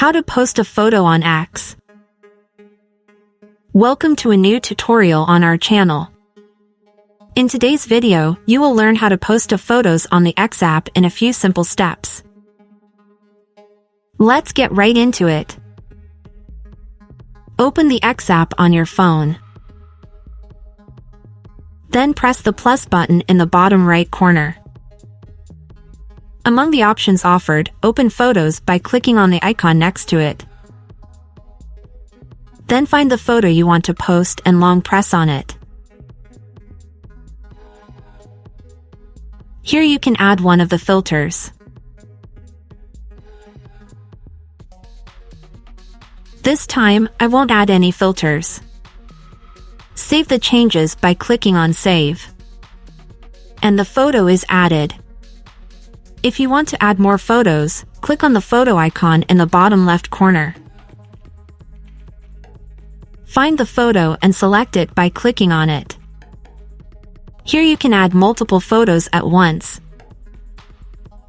How to post a photo on X. Welcome to a new tutorial on our channel. In today's video, you will learn how to post photos on the X app in a few simple steps. Let's get right into it. Open the X app on your phone. Then press the plus button in the bottom right corner. Among the options offered, open Photos by clicking on the icon next to it. Then find the photo you want to post and long press on it. Here you can add one of the filters. This time, I won't add any filters. Save the changes by clicking on Save. And the photo is added. If you want to add more photos, click on the photo icon in the bottom left corner. Find the photo and select it by clicking on it. Here you can add multiple photos at once.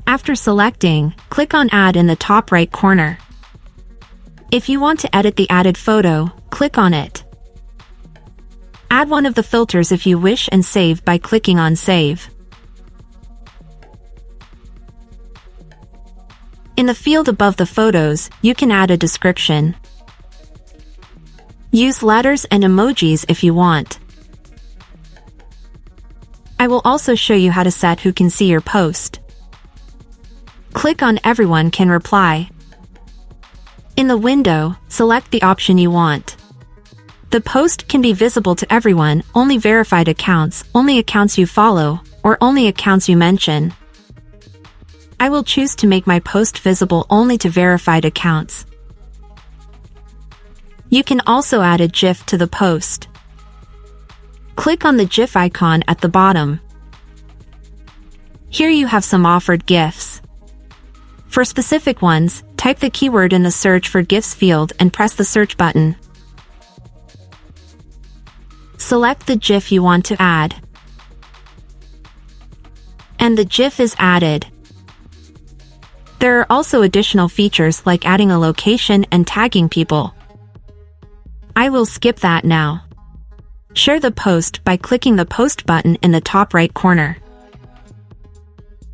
After selecting, click on Add in the top right corner. If you want to edit the added photo, click on it. Add one of the filters if you wish and save by clicking on Save. In the field above the photos, you can add a description. Use letters and emojis if you want. I will also show you how to set who can see your post. Click on Everyone can reply. In the window, select the option you want. The post can be visible to everyone, only verified accounts, only accounts you follow, or only accounts you mention. I will choose to make my post visible only to verified accounts. You can also add a GIF to the post. Click on the GIF icon at the bottom. Here you have some offered GIFs. For specific ones, type the keyword in the Search for GIFs field and press the search button. Select the GIF you want to add. And the GIF is added. There are also additional features like adding a location and tagging people. I will skip that now. Share the post by clicking the Post button in the top right corner.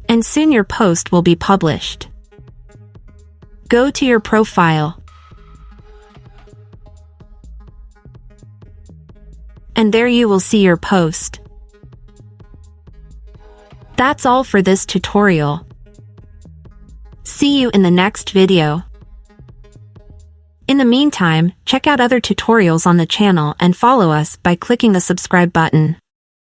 And soon your post will be published. Go to your profile. And there you will see your post. That's all for this tutorial. See you in the next video. In the meantime, check out other tutorials on the channel and follow us by clicking the subscribe button.